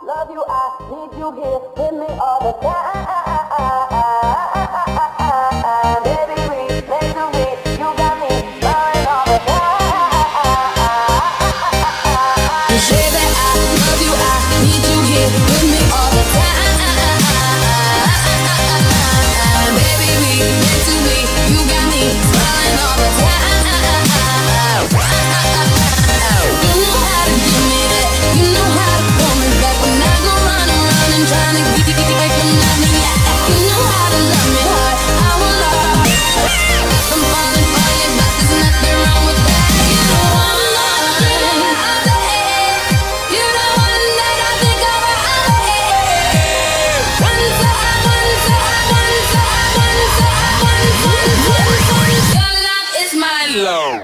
Love you, I need you here with me all the time. Baby, we meant to be. You got me smiling all the time. You say that I love you, I need you here with me all the time. Baby, we meant to be. You got me smiling all the time. You know how to give me that. You know how to pull me back when I go running, running, trying to get away from me. You know how to love me hard. I will love. I'm falling for you, but there's nothing wrong with that. You're the one of the air. You're the one that I think of. Your love is my love.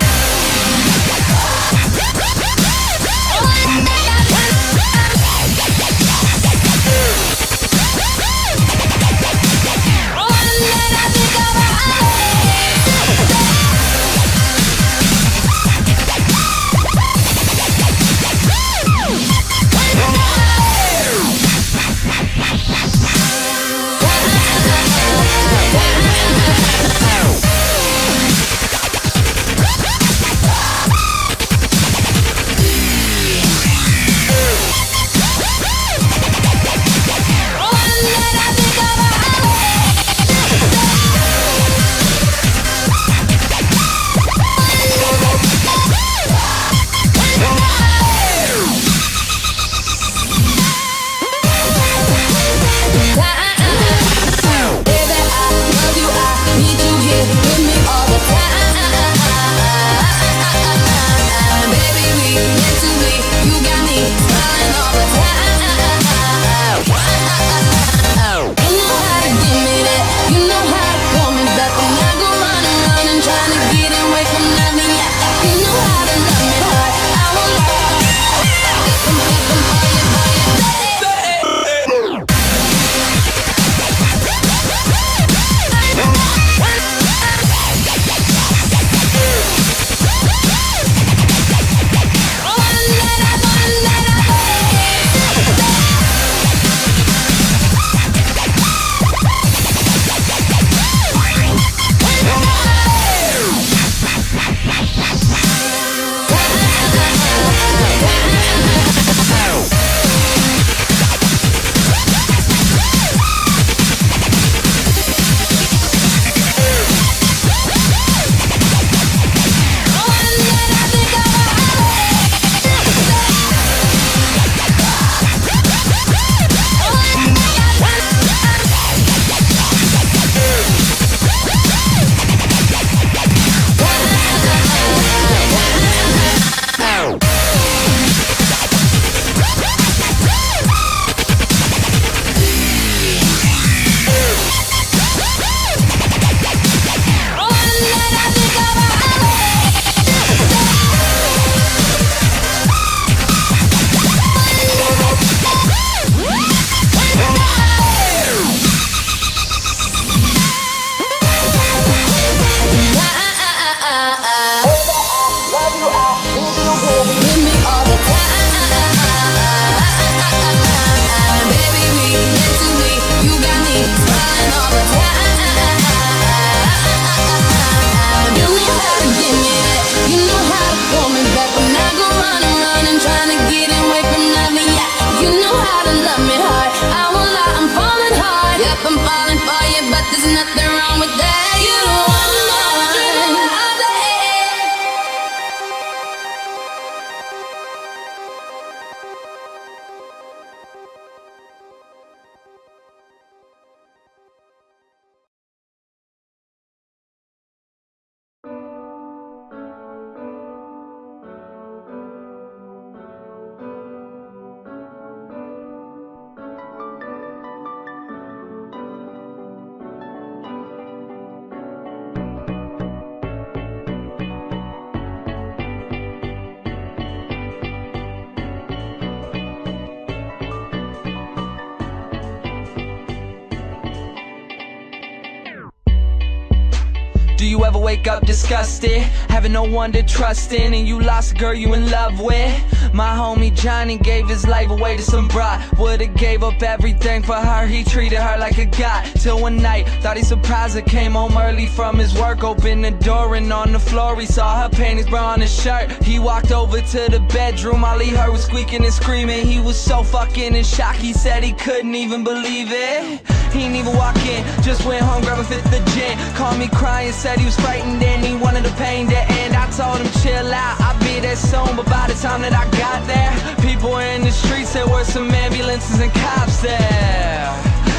Do you ever wake up disgusted, having no one to trust in, and you lost a girl you in love with? My homie Johnny gave his life away to some broad. Would've gave up everything for her, he treated her like a god. Till one night, thought he surprised her, came home early from his work, opened the door and on the floor he saw her panties, bra on his shirt. He walked over to the bedroom, all he heard was squeaking and screaming. He was so fucking in shock, he said he couldn't even believe it. He didn't even walk in, just went home, grabbed a fifth of gin. Called me crying, said he was frightened and he wanted the pain to end. I told him chill out, I'll be there soon. But by the time that I got there, people were in the streets, there were some ambulances and cops there.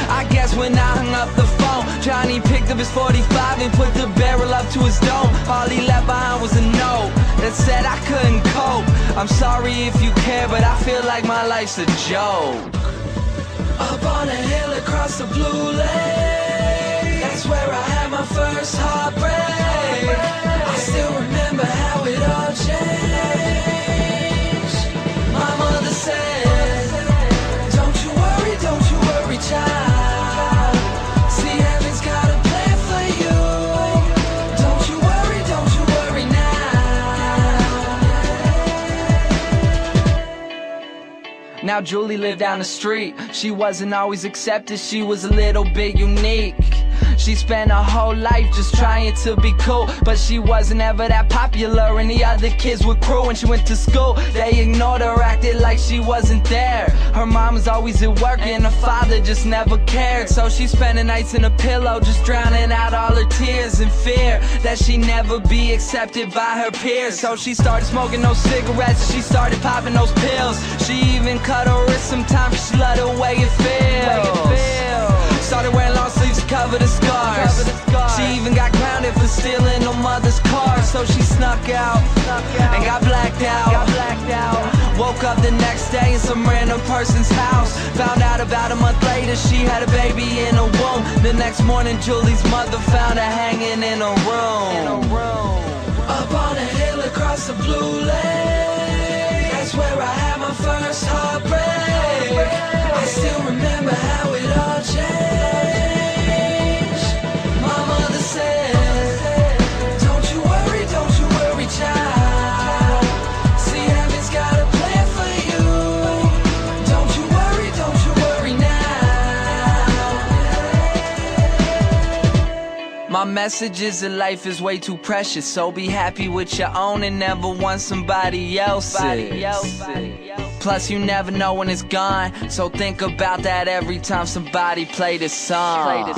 I guess when I hung up the phone, Johnny picked up his 45 and put the barrel up to his dome. All he left behind was a note that said I couldn't cope. I'm sorry if you care, but I feel like my life's a joke. Up on a hill across the blue lake, that's where I had my first heartbreak. I still remember how it all changed. My mother said, don't you worry, child. See, heaven's got a plan for you. Don't you worry now. Now Julie lived down the street. She wasn't always accepted, she was a little bit unique. She spent her whole life just trying to be cool, but she wasn't ever that popular and the other kids were cruel. When she went to school, they ignored her, acted like she wasn't there. Her mom was always at work and her father just never cared. So she spent the nights in a pillow, just drowning out all her tears in fear that she'd never be accepted by her peers. So she started smoking those cigarettes, she started popping those pills. She even cut her wrist sometimes, she loved the way it feels. Started wearing long sleeves to cover the scars. She even got grounded for stealing her mother's car. So she snuck out and got blacked out. Woke up the next day in some random person's house. Found out about a month later she had a baby in her womb. The next morning Julie's mother found her hanging in a room. Up on a hill across the blue lake, that's where I had my first heartbreak. I still remember how it all changed. My mother said, don't you worry, child. See, heaven's got a plan for you. Don't you worry now. My message is that life is way too precious, so be happy with your own and never want somebody else's. Plus you never know when it's gone, so think about that every time somebody play this song.